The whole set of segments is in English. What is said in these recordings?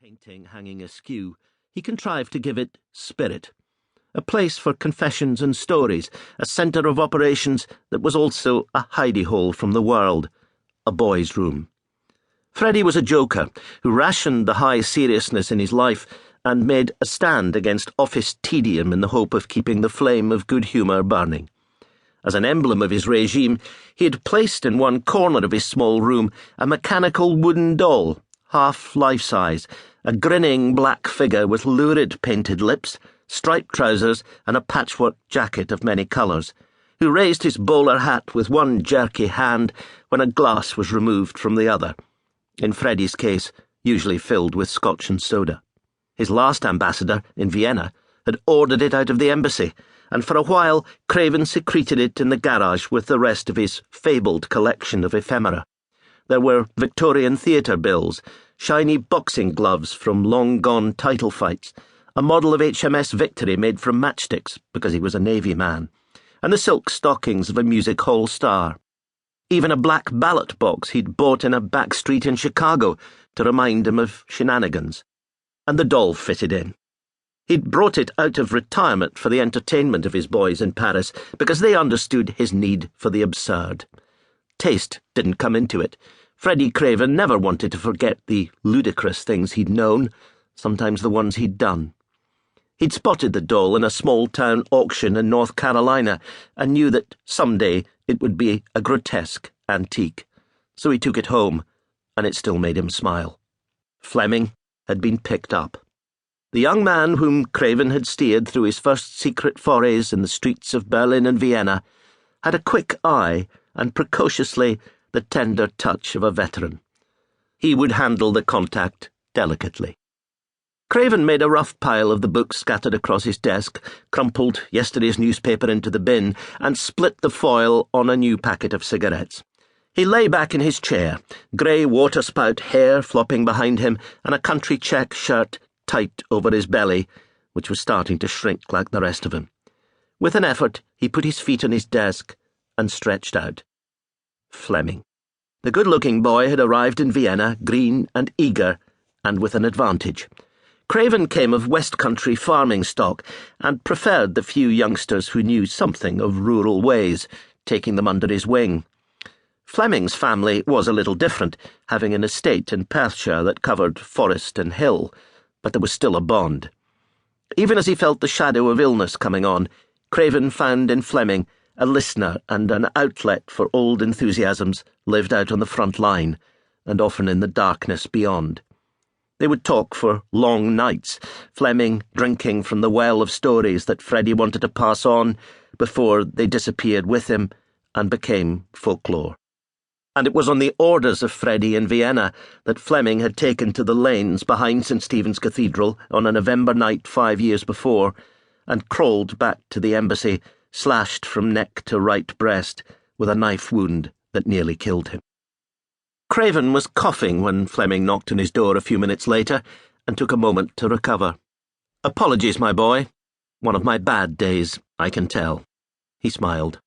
painting hanging askew, he contrived to give it spirit, a place for confessions and stories, a centre of operations that was also a hidey-hole from the world, a boy's room. Freddie was a joker who rationed the high seriousness in his life and made a stand against office tedium in the hope of keeping the flame of good humour burning. As an emblem of his regime, he had placed in one corner of his small room a mechanical wooden doll, half life-size, a grinning black figure with lurid painted lips, striped trousers, and a patchwork jacket of many colours, who raised his bowler hat with one jerky hand when a glass was removed from the other, in Freddie's case, usually filled with scotch and soda. His last ambassador, in Vienna, had ordered it out of the embassy, and for a while Craven secreted it in the garage with the rest of his fabled collection of ephemera. There were Victorian theatre bills, shiny boxing gloves from long-gone title fights, a model of HMS Victory made from matchsticks because he was a Navy man, and the silk stockings of a music hall star. Even a black ballot box he'd bought in a back street in Chicago to remind him of shenanigans. And the doll fitted in. He'd brought it out of retirement for the entertainment of his boys in Paris because they understood his need for the absurd. Taste didn't come into it. Freddie Craven never wanted to forget the ludicrous things he'd known, sometimes the ones he'd done. He'd spotted the doll in a small-town auction in North Carolina and knew that someday it would be a grotesque antique. So he took it home, and it still made him smile. Flemyng had been picked up. The young man whom Craven had steered through his first secret forays in the streets of Berlin and Vienna had a quick eye and precociously the tender touch of a veteran. He would handle the contact delicately. Craven made a rough pile of the books scattered across his desk, crumpled yesterday's newspaper into the bin, and split the foil on a new packet of cigarettes. He lay back in his chair, grey waterspout hair flopping behind him, and a country check shirt tight over his belly, which was starting to shrink like the rest of him. With an effort, he put his feet on his desk and stretched out. Flemyng. The good-looking boy had arrived in Vienna, green and eager, and with an advantage. Craven came of West Country farming stock and preferred the few youngsters who knew something of rural ways, taking them under his wing. Flemyng's family was a little different, having an estate in Perthshire that covered forest and hill, but there was still a bond. Even as he felt the shadow of illness coming on, Craven found in Flemyng a listener and an outlet for old enthusiasms lived out on the front line, and often in the darkness beyond. They would talk for long nights, Flemyng drinking from the well of stories that Freddie wanted to pass on before they disappeared with him and became folklore. And it was on the orders of Freddie in Vienna that Flemyng had taken to the lanes behind St. Stephen's Cathedral on a November night 5 years before and crawled back to the embassy, slashed from neck to right breast with a knife wound that nearly killed him. Craven was coughing when Flemyng knocked on his door a few minutes later and took a moment to recover. "Apologies, my boy. One of my bad days, I can tell." He smiled.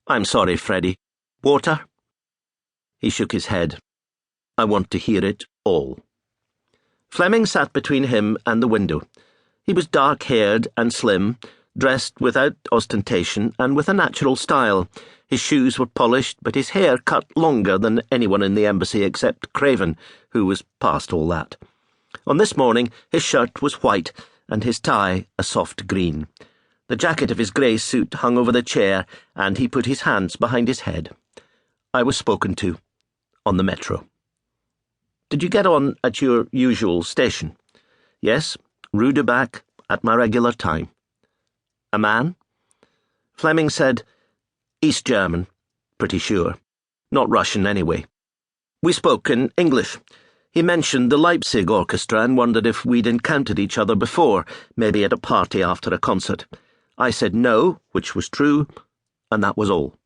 "I'm sorry, Freddie. Water?" He shook his head. "I want to hear it all." Flemyng sat between him and the window. He was dark-haired and slim, dressed without ostentation and with a natural style. His shoes were polished, but his hair cut longer than anyone in the embassy except Craven, who was past all that. On this morning, his shirt was white and his tie a soft green. The jacket of his grey suit hung over the chair, and he put his hands behind his head. "I was spoken to. On the metro." "Did you get on at your usual station?" "Yes, Rue de Bac, at my regular time." "A man?" Flemyng said, "East German, pretty sure. Not Russian, anyway." We spoke in English. He mentioned the Leipzig orchestra and wondered if we'd encountered each other before, maybe at a party after a concert. I said no, which was true, and that was all.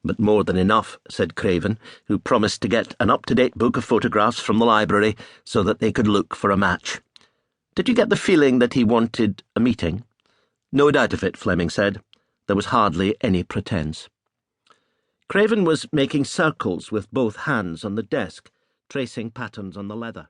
"But more than enough," said Craven, who promised to get an up-to-date book of photographs from the library so that they could look for a match. "Did you get the feeling that he wanted a meeting?" "No doubt of it," Flemyng said. There was hardly any pretense. Craven was making circles with both hands on the desk, tracing patterns on the leather.